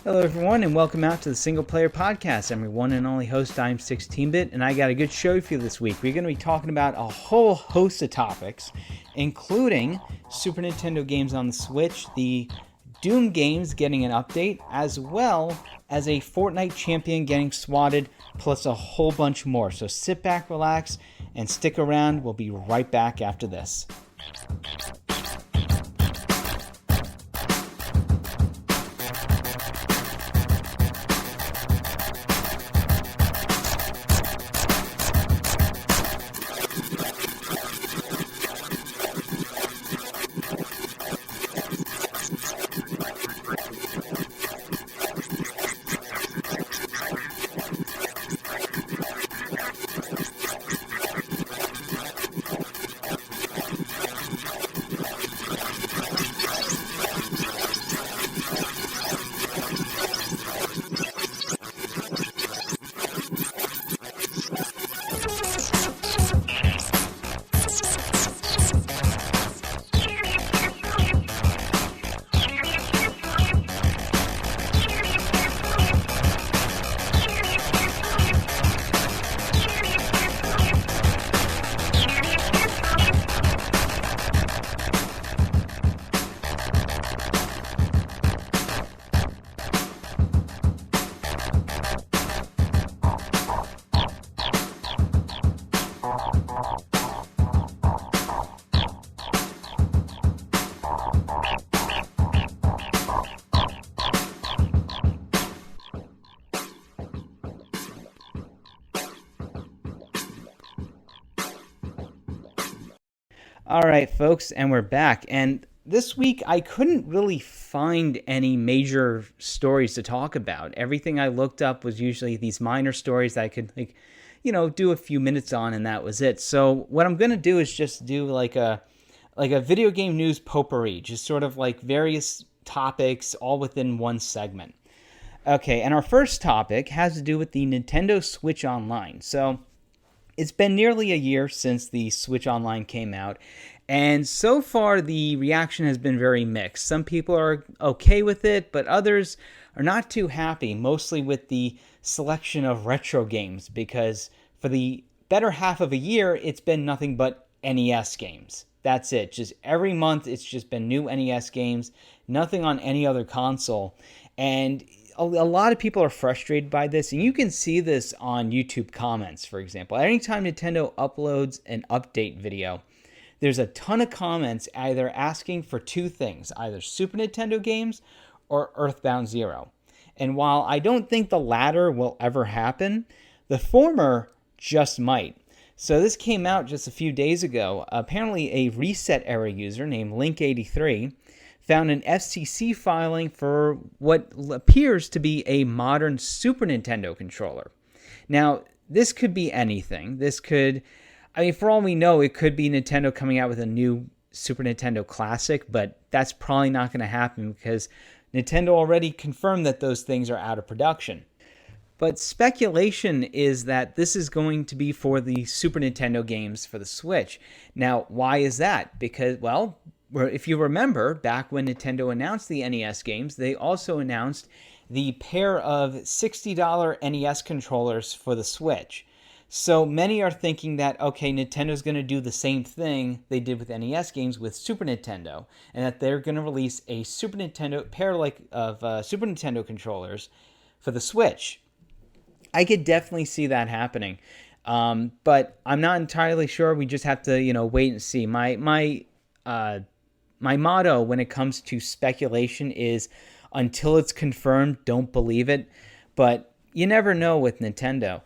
Hello everyone and welcome out to the Single Player Podcast. I'm your one and only host, I'm 16-Bit, and I got a good show for you this week. We're going to be talking about a whole host of topics, including Super Nintendo games on the Switch, the Doom games getting an update, as well as a Fortnite champion getting swatted, plus a whole bunch more. So sit back, relax, and stick around. We'll be right back after this. All right, folks, and we're back. And this week, I couldn't really find any major stories to talk about. Everything I looked up was usually these minor stories that I could, do a few minutes on, and that was it. So what I'm going to do is just do like a video game news potpourri, just sort of like various topics all within one segment. Okay, and our first topic has to do with the Nintendo Switch Online. So it's been nearly a year since the Switch Online came out, and so far the reaction has been very mixed. Some people are okay with it, but others are not too happy, mostly with the selection of retro games, because for the better half of a year, it's been nothing but NES games. That's it. Just every month, it's just been new NES games, nothing on any other console, and a lot of people are frustrated by this, and you can see this on YouTube comments, for example. Anytime Nintendo uploads an update video, there's a ton of comments either asking for two things, either Super Nintendo games or Earthbound Zero. And while I don't think the latter will ever happen, the former just might. So this came out just a few days ago. Apparently a Reset Era user named Link83 found an FCC filing for what appears to be a modern Super Nintendo controller. Now, this could be anything. For all we know, it could be Nintendo coming out with a new Super Nintendo Classic, but that's probably not going to happen because Nintendo already confirmed that those things are out of production. But speculation is that this is going to be for the Super Nintendo games for the Switch. Now, why is that? Because, if you remember, back when Nintendo announced the NES games, they also announced the pair of $60 NES controllers for the Switch. So many are thinking that, okay, Nintendo's going to do the same thing they did with NES games with Super Nintendo, and that they're going to release a Super Nintendo of Super Nintendo controllers for the Switch. I could definitely see that happening, but I'm not entirely sure. We just have to, wait and see. My motto when it comes to speculation is until it's confirmed, don't believe it. But you never know with Nintendo.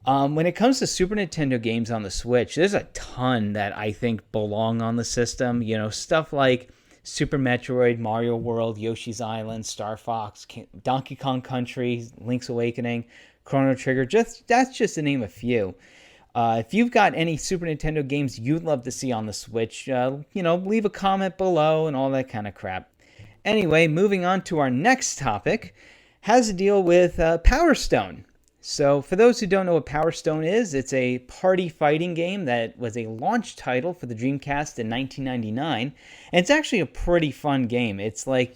When it comes to Super Nintendo games on the Switch, there's a ton that I think belong on the system. Stuff like Super Metroid, Mario World, Yoshi's Island, Star Fox, Donkey Kong Country, Link's Awakening, Chrono Trigger. That's just to name a few. If you've got any Super Nintendo games you'd love to see on the Switch, leave a comment below and all that kind of crap. Anyway, moving on to our next topic, has to deal with Power Stone. So for those who don't know what Power Stone is, it's a party fighting game that was a launch title for the Dreamcast in 1999. And it's actually a pretty fun game. It's like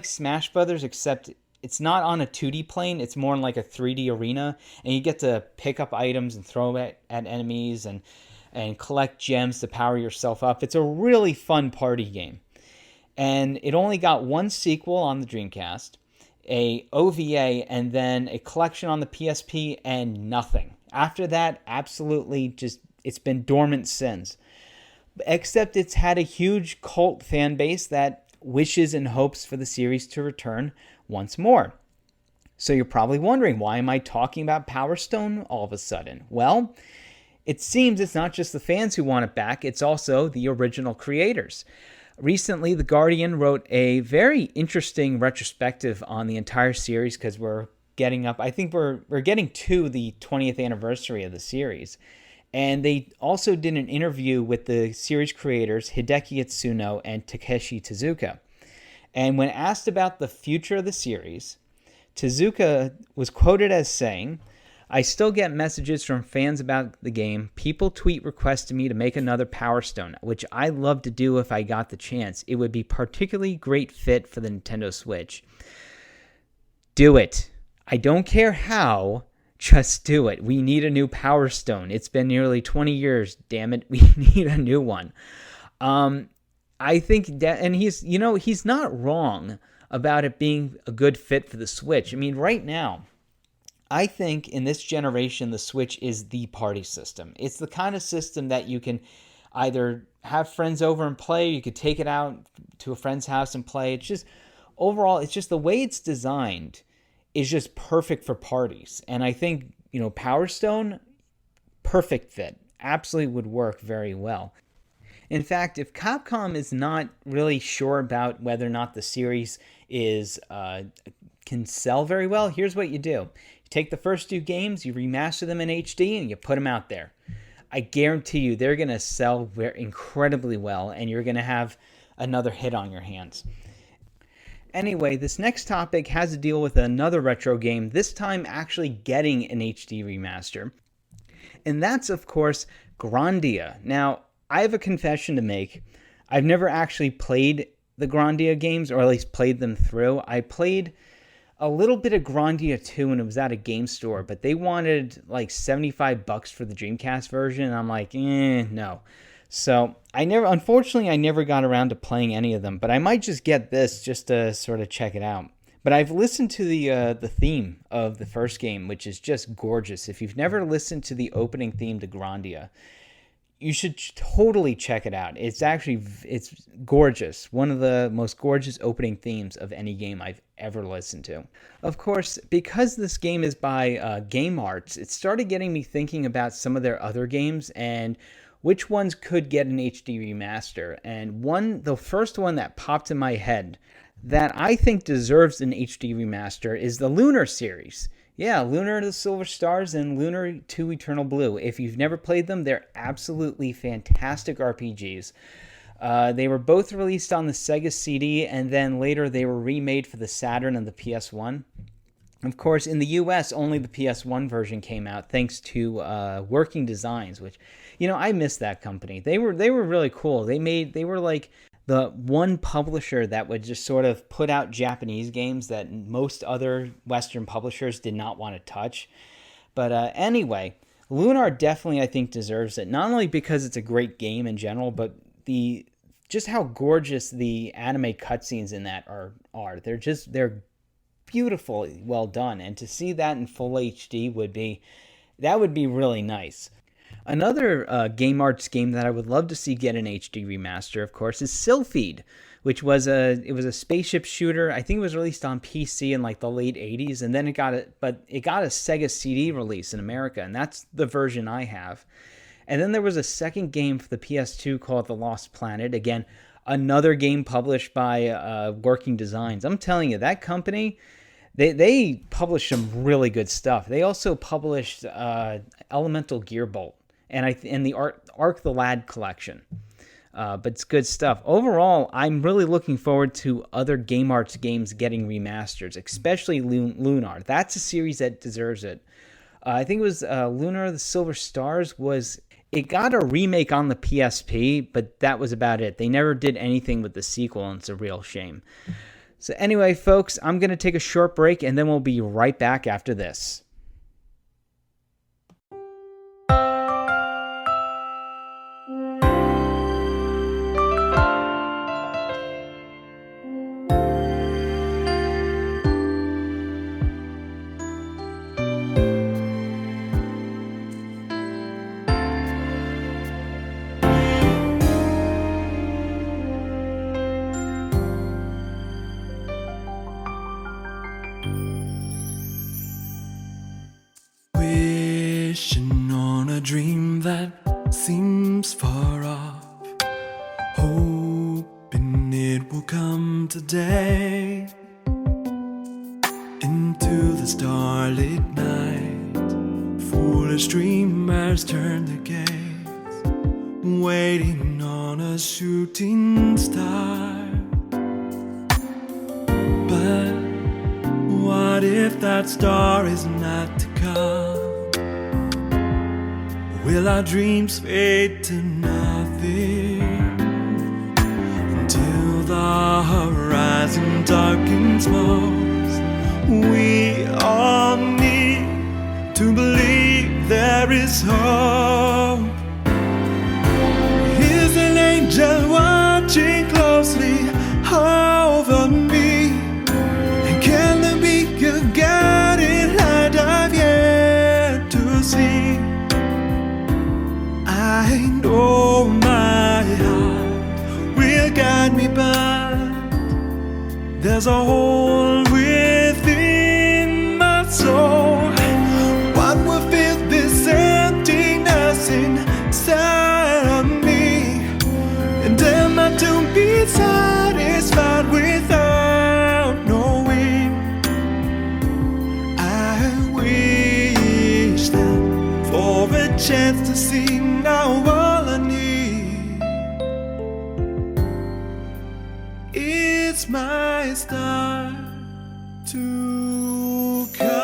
Smash Brothers, except it's not on a 2D plane, it's more in like a 3D arena, and you get to pick up items and throw them at enemies and collect gems to power yourself up. It's a really fun party game. And it only got one sequel on the Dreamcast, a OVA, and then a collection on the PSP, and nothing. After that, absolutely just, it's been dormant since. Except it's had a huge cult fan base that wishes and hopes for the series to return once more. So you're probably wondering, why am I talking about Power Stone all of a sudden? Well, it seems it's not just the fans who want it back, it's also the original creators. Recently, The Guardian wrote a very interesting retrospective on the entire series, because we're getting up, I think we're getting to the 20th anniversary of the series. And they also did an interview with the series creators Hideki Itsuno and Takeshi Tezuka. And when asked about the future of the series, Tezuka was quoted as saying, "I still get messages from fans about the game. People tweet requests to me to make another Power Stone, which I'd love to do if I got the chance. It would be particularly great fit for the Nintendo Switch. Do it. I don't care how. Just do it. We need a new Power Stone. It's been nearly 20 years. Damn it. We need a new one." I think that, and he's not wrong about it being a good fit for the Switch. I mean, right now, I think in this generation, the Switch is the party system. It's the kind of system that you can either have friends over and play, you could take it out to a friend's house and play. It's just, overall, it's just the way it's designed is just perfect for parties. And I think, Power Stone, perfect fit. Absolutely would work very well. In fact, if Capcom is not really sure about whether or not the series can sell very well, here's what you do. You take the first two games, you remaster them in HD, and you put them out there. I guarantee you they're going to sell incredibly well, and you're going to have another hit on your hands. Anyway, this next topic has to deal with another retro game, this time actually getting an HD remaster. And that's, of course, Grandia. Now, I have a confession to make. I've never actually played the Grandia games, or at least played them through. I played a little bit of Grandia 2 when it was at a game store, but they wanted like $75 for the Dreamcast version, and I'm like, no. So unfortunately, I never got around to playing any of them, but I might just get this just to sort of check it out. But I've listened to the theme of the first game, which is just gorgeous. If you've never listened to the opening theme to Grandia, you should totally check it out. It's gorgeous. One of the most gorgeous opening themes of any game I've ever listened to. Of course, because this game is by Game Arts, it started getting me thinking about some of their other games and which ones could get an HD remaster. And the first one that popped in my head that I think deserves an HD remaster is the Lunar series. Yeah, Lunar the Silver Stars and Lunar 2 Eternal Blue. If you've never played them, they're absolutely fantastic RPGs. They were both released on the Sega CD, and then later they were remade for the Saturn and the PS1. Of course, in the US, only the PS1 version came out, thanks to Working Designs, which, I miss that company. They were really cool. They were like the one publisher that would just sort of put out Japanese games that most other Western publishers did not want to touch. But anyway, Lunar definitely, I think, deserves it. Not only because it's a great game in general, but just how gorgeous the anime cutscenes in that are. They're beautifully well done. And to see that in full HD would be really nice. Another Game Arts game that I would love to see get an HD remaster, of course, is Sylphid, which was a spaceship shooter. I think it was released on PC in like the late 80s, and then it got a Sega CD release in America, and that's the version I have. And then there was a second game for the PS2 called The Lost Planet. Again, another game published by Working Designs. I'm telling you, that company, they published some really good stuff. They also published Elemental Gearbolt and the Arc the Lad collection. But it's good stuff. Overall, I'm really looking forward to other Game Arts games getting remasters, especially Lunar. That's a series that deserves it. I think it was Lunar the Silver Stars it got a remake on the PSP, but that was about it. They never did anything with the sequel, and it's a real shame. So anyway, folks, I'm going to take a short break and then we'll be right back after this. Wishing on a dream that seems far off, hoping it will come today. Into the starlit night, foolish dreamers turn their gaze, waiting on a shooting star. But what if that star is not to come? Will our dreams fade to nothing until the horizon darkens most? We all need to believe there is hope. Is an angel watching closely over me? And can there be a guiding light I've yet to see? I know my heart will guide me, but there's a hole within my soul. What will fill this emptiness inside of me? And am I to be satisfied without knowing? I wish that for a chance to see. Now all I need is my star to come.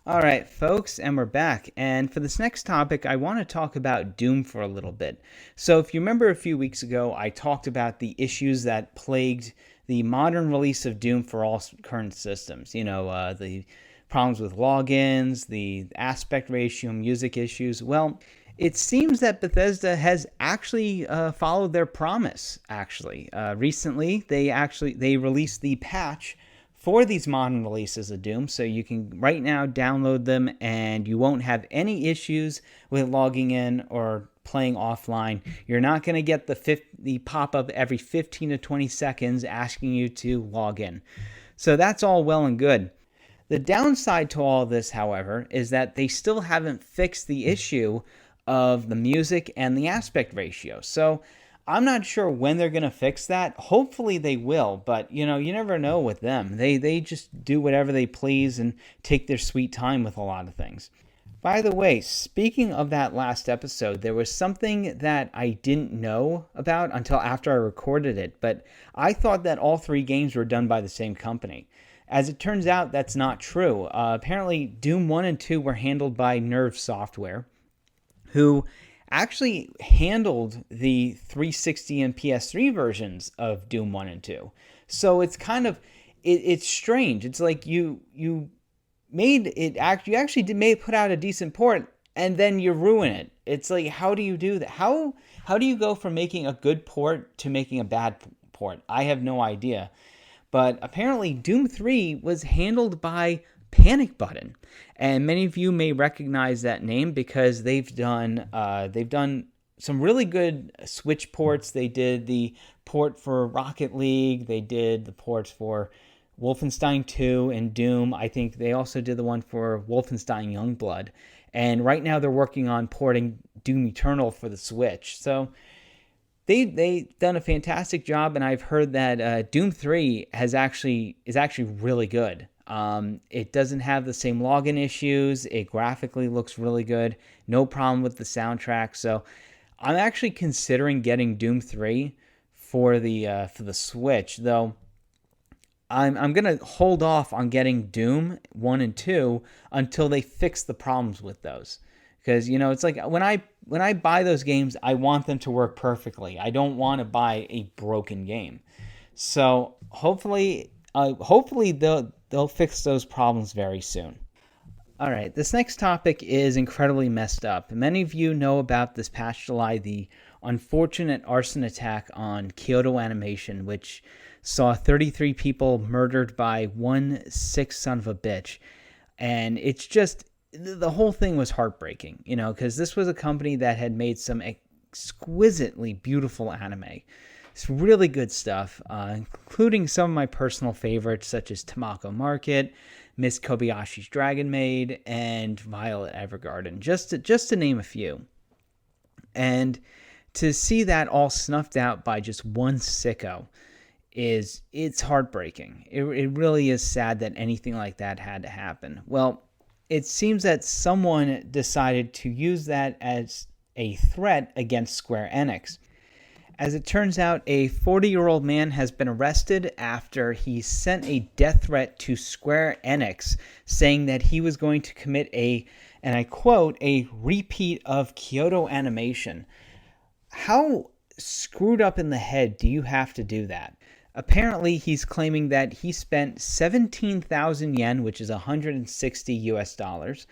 All right, folks, and we're back. And for this next topic, I want to talk about Doom for a little bit. So if you remember a few weeks ago, I talked about the issues that plagued the modern release of Doom for all current systems. You know, the problems with logins, the aspect ratio, music issues. Well, it seems that Bethesda has actually followed their promise, actually. Recently, they released the patch for these modern releases of Doom, so you can right now download them and you won't have any issues with logging in or playing offline. You're not going to get the pop-up every 15 to 20 seconds asking you to log in. So that's all well and good. The downside to all this, however, is that they still haven't fixed the issue of the music and the aspect ratio. So I'm not sure when they're going to fix that. Hopefully they will, but you know, you never know with them. They just do whatever they please and take their sweet time with a lot of things. By the way, speaking of that last episode, there was something that I didn't know about until after I recorded it, but I thought that all three games were done by the same company. As it turns out, that's not true. Apparently, Doom 1 and 2 were handled by Nerve Software, who actually handled the 360 and PS3 versions of Doom 1 and 2. So it's kind of, it's strange. It's like you made it, you actually may put out a decent port and then you ruin it. It's like, how do you do that? How do you go from making a good port to making a bad port? I have no idea. But apparently Doom 3 was handled by Panic Button, and many of you may recognize that name because they've done some really good Switch ports. They did the port for Rocket League. They did the ports for Wolfenstein 2 and Doom. I think they also did the one for Wolfenstein Youngblood. And right now they're working on porting Doom Eternal for the Switch. So they've done a fantastic job, and I've heard that Doom 3 is actually really good. It doesn't have the same login issues. It graphically looks really good. No problem with the soundtrack. So I'm actually considering getting Doom 3 for the Switch, though. I'm gonna hold off on getting Doom 1 and 2 until they fix the problems with those, because it's like when I buy those games, I want them to work perfectly. I don't want to buy a broken game. So hopefully they'll fix those problems very soon. All right, this next topic is incredibly messed up. Many of you know about this past July, the unfortunate arson attack on Kyoto Animation, which saw 33 people murdered by one sick son of a bitch. And it's just, the whole thing was heartbreaking, because this was a company that had made some exquisitely beautiful anime. It's really good stuff, including some of my personal favorites, such as Tamako Market, Miss Kobayashi's Dragon Maid, and Violet Evergarden, just to name a few. And to see that all snuffed out by just one sicko it's heartbreaking. It really is sad that anything like that had to happen. Well, it seems that someone decided to use that as a threat against Square Enix. As it turns out, a 40-year-old man has been arrested after he sent a death threat to Square Enix, saying that he was going to commit and I quote, a repeat of Kyoto Animation. How screwed up in the head do you have to do that? Apparently, he's claiming that he spent 17,000 yen, which is 160 US dollars,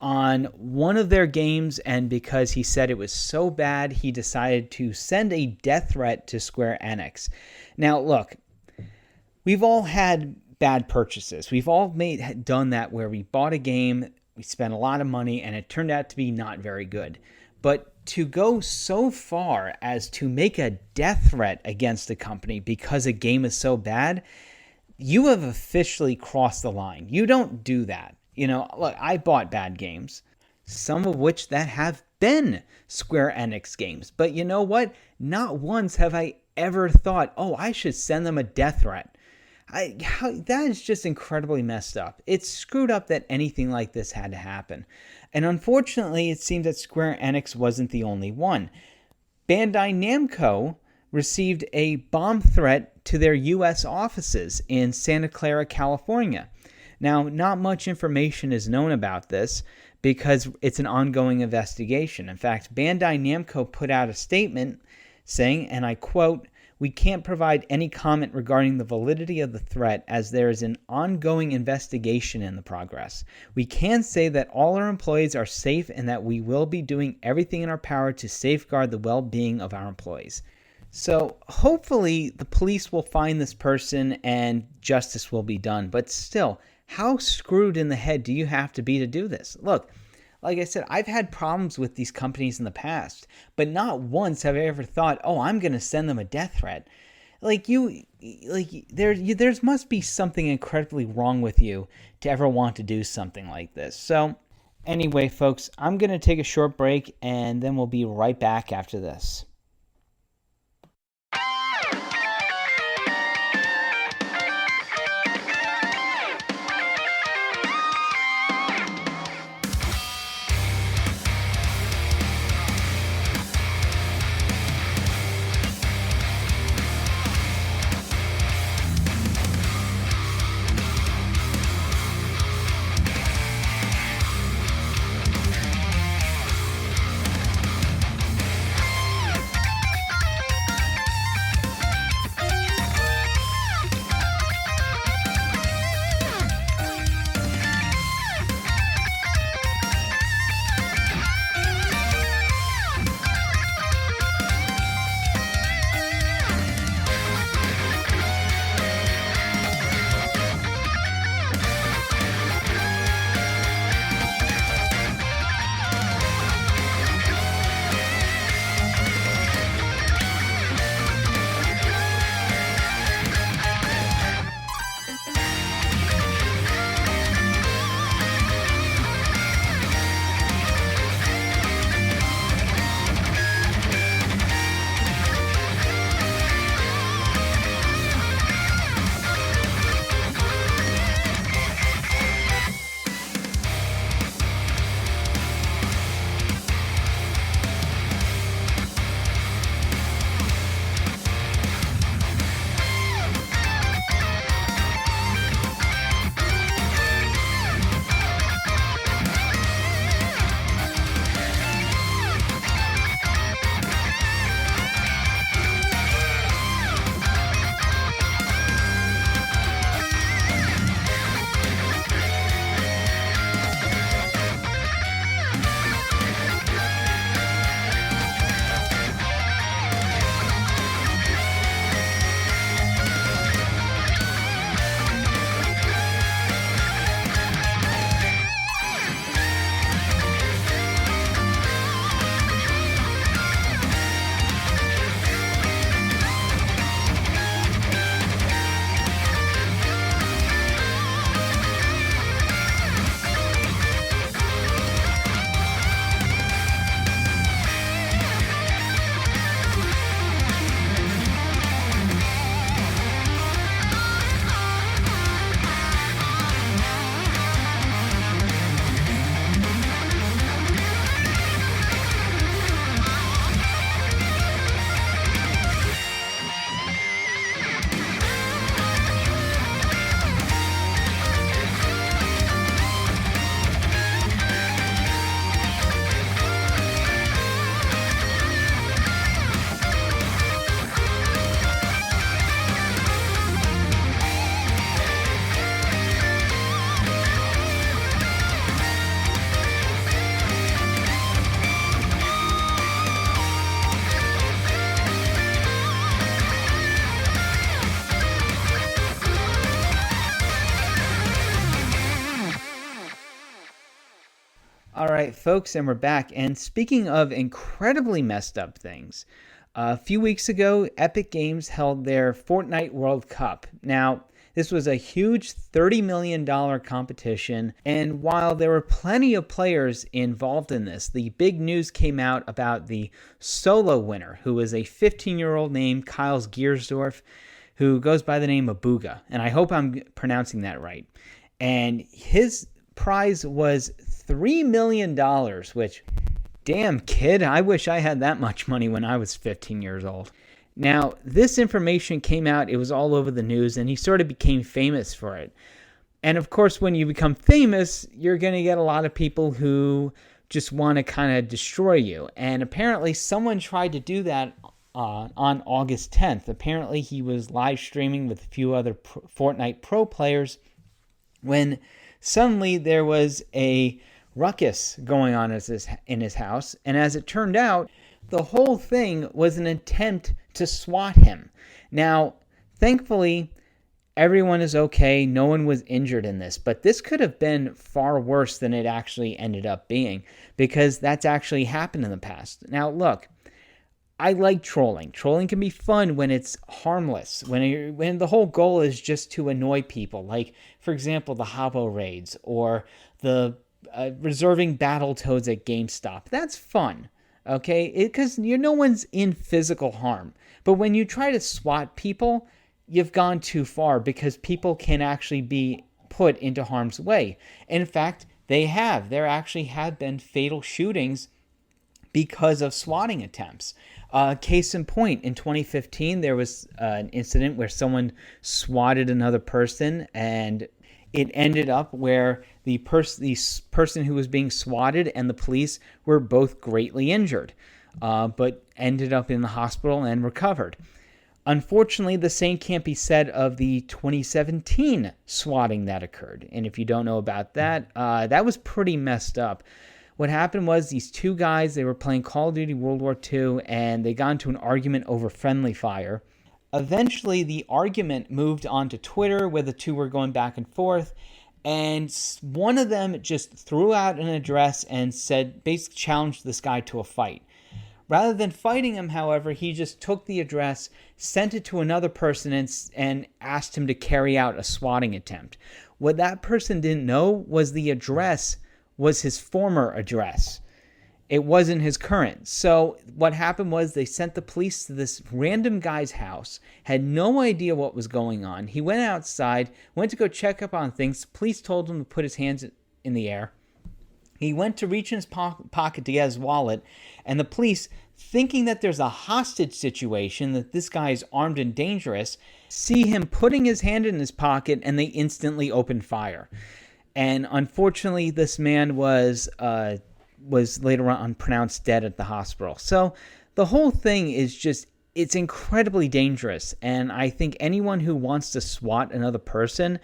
on one of their games, and because he said it was so bad, he decided to send a death threat to Square Enix. Now, look, we've all had bad purchases. We've all done that where we bought a game, we spent a lot of money, and it turned out to be not very good. But to go so far as to make a death threat against a company because a game is so bad, you have officially crossed the line. You don't do that. Look, I bought bad games, some of which that have been Square Enix games. But you know what? Not once have I ever thought, oh, I should send them a death threat. That is just incredibly messed up. It's screwed up that anything like this had to happen. And unfortunately, it seems that Square Enix wasn't the only one. Bandai Namco received a bomb threat to their U.S. offices in Santa Clara, California. Now, not much information is known about this because it's an ongoing investigation. In fact, Bandai Namco put out a statement saying, and I quote, "We can't provide any comment regarding the validity of the threat as there is an ongoing investigation in the progress. We can say that all our employees are safe and that we will be doing everything in our power to safeguard the well-being of our employees." So hopefully the police will find this person and justice will be done. But still, how screwed in the head do you have to be to do this? Look, like I said, I've had problems with these companies in the past, but not once have I ever thought, oh, I'm going to send them a death threat. There must be something incredibly wrong with you to ever want to do something like this. So anyway, folks, I'm going to take a short break and then we'll be right back after this. All right, folks, and we're back. And speaking of incredibly messed up things, a few weeks ago, Epic Games held their Fortnite World Cup. Now, this was a huge $30 million competition, and while there were plenty of players involved in this, the big news came out about the solo winner, who was a 15-year-old named Kyle Giersdorf, who goes by the name of Booga, and I hope I'm pronouncing that right. And his prize was $3 million, which, damn kid, I wish I had that much money when I was 15 years old. Now, this information came out, it was all over the news, and he sort of became famous for it. And of course, when you become famous, you're going to get a lot of people who just want to kind of destroy you. And apparently, someone tried to do that on August 10th. Apparently, he was live streaming with a few other Fortnite Pro players when suddenly there was a ruckus going on in his house. And as it turned out, the whole thing was an attempt to swat him. Now, thankfully, everyone is okay. No one was injured in this, but this could have been far worse than it actually ended up being, because that's actually happened in the past. Now, look, I like trolling. Trolling can be fun when it's harmless, when the whole goal is just to annoy people. Like, for example, the Habbo raids or the reserving Battletoads at GameStop. That's fun, okay? Because no one's in physical harm. But when you try to swat people, you've gone too far, because people can actually be put into harm's way. In fact, they have. There actually have been fatal shootings because of swatting attempts. Case in point, in 2015, there was an incident where someone swatted another person, and it ended up where the person who was being swatted and the police were both greatly injured, but ended up in the hospital and recovered. Unfortunately, the same can't be said of the 2017 swatting that occurred. And if you don't know about that, that was pretty messed up. What happened was these two guys, they were playing Call of Duty World War II, and they got into an argument over friendly fire. Eventually, the argument moved on to Twitter, where the two were going back and forth, and one of them just threw out an address and basically challenged this guy to a fight. Rather than fighting him, however, he just took the address, sent it to another person, and asked him to carry out a swatting attempt. What that person didn't know was the address was his former address. It wasn't his current. So what happened was they sent the police to this random guy's house, had no idea what was going on. He went outside, went to go check up on things. Police told him to put his hands in the air. He went to reach in his pocket to get his wallet, and the police, thinking that there's a hostage situation, that this guy is armed and dangerous, see him putting his hand in his pocket, and they instantly open fire. And unfortunately, this man was later on pronounced dead at the hospital. So the whole thing is just, it's incredibly dangerous. And I think anyone who wants to swat another person,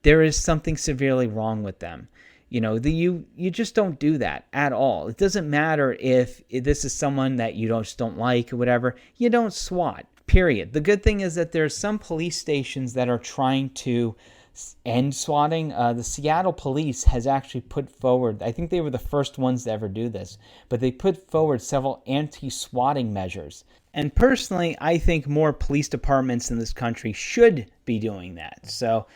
there is something severely wrong with them. You just don't do that at all. It doesn't matter if this is someone that you just don't like or whatever. You don't swat, period. The good thing is that there's some police stations that are trying to end swatting. The Seattle police has actually put forward, I think they were the first ones to ever do this, but they put forward several anti-swatting measures. And personally, I think more police departments in this country should be doing that. So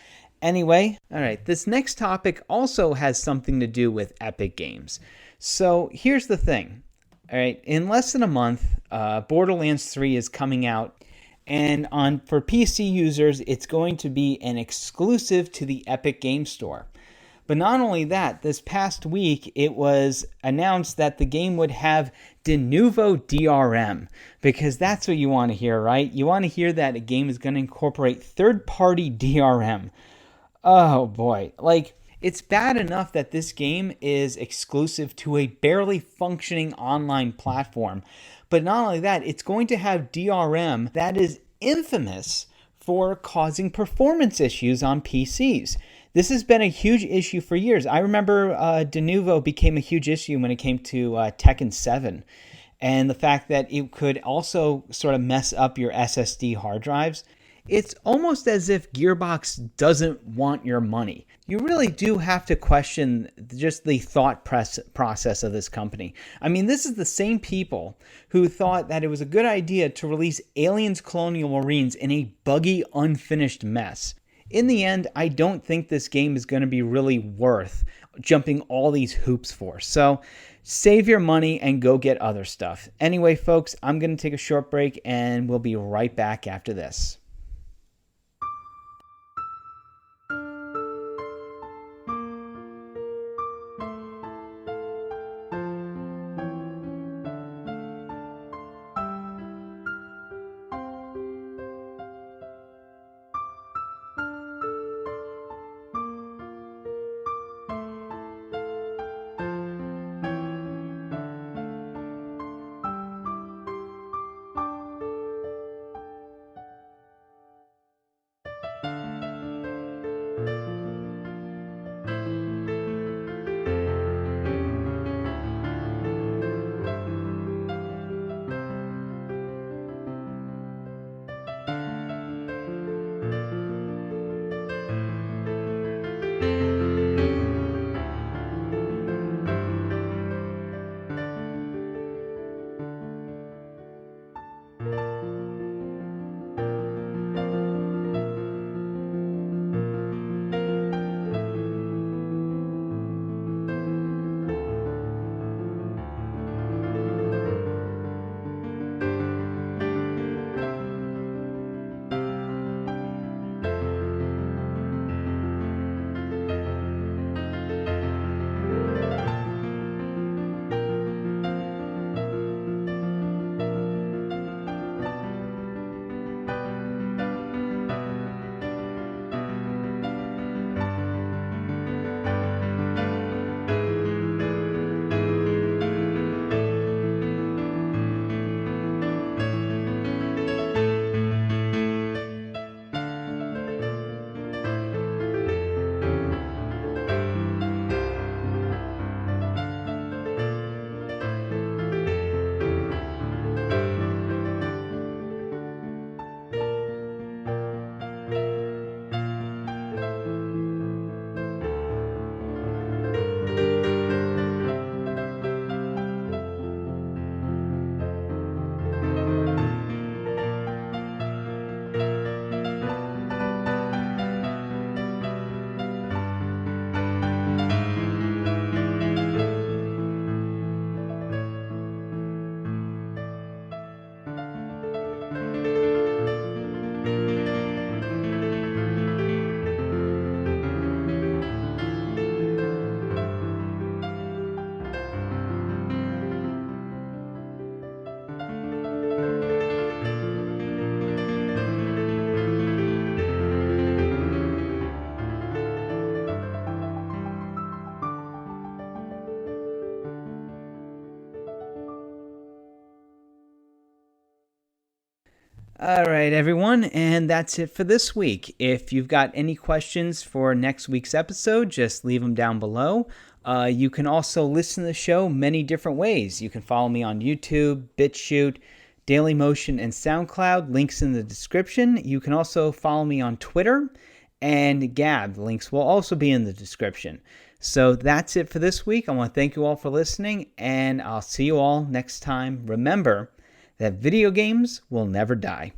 anyway, all right, this next topic also has something to do with Epic Games. So here's the thing. All right, in less than a month, Borderlands 3 is coming out. And for PC users, it's going to be an exclusive to the Epic Game Store. But not only that, this past week, it was announced that the game would have de novo DRM, because that's what you want to hear, right? You want to hear that a game is going to incorporate third-party DRM. Oh boy, it's bad enough that this game is exclusive to a barely functioning online platform. But not only that, it's going to have DRM that is infamous for causing performance issues on PCs. This has been a huge issue for years. I remember de novo became a huge issue when it came to Tekken 7. And the fact that it could also sort of mess up your SSD hard drives. it's almost as if Gearbox doesn't want your money. You really do have to question just the thought process of this company. I mean, this is the same people who thought that it was a good idea to release Aliens Colonial Marines in a buggy, unfinished mess. In the end, I don't think this game is going to be really worth jumping all these hoops for. So save your money and go get other stuff. Anyway, folks, I'm going to take a short break and we'll be right back after this. All right, everyone, and that's it for this week. If you've got any questions for next week's episode, just leave them down below. You can also listen to the show many different ways. You can follow me on YouTube, BitChute, Dailymotion, and SoundCloud. Links in the description. You can also follow me on Twitter and Gab. Links will also be in the description. So that's it for this week. I want to thank you all for listening, and I'll see you all next time. Remember that video games will never die.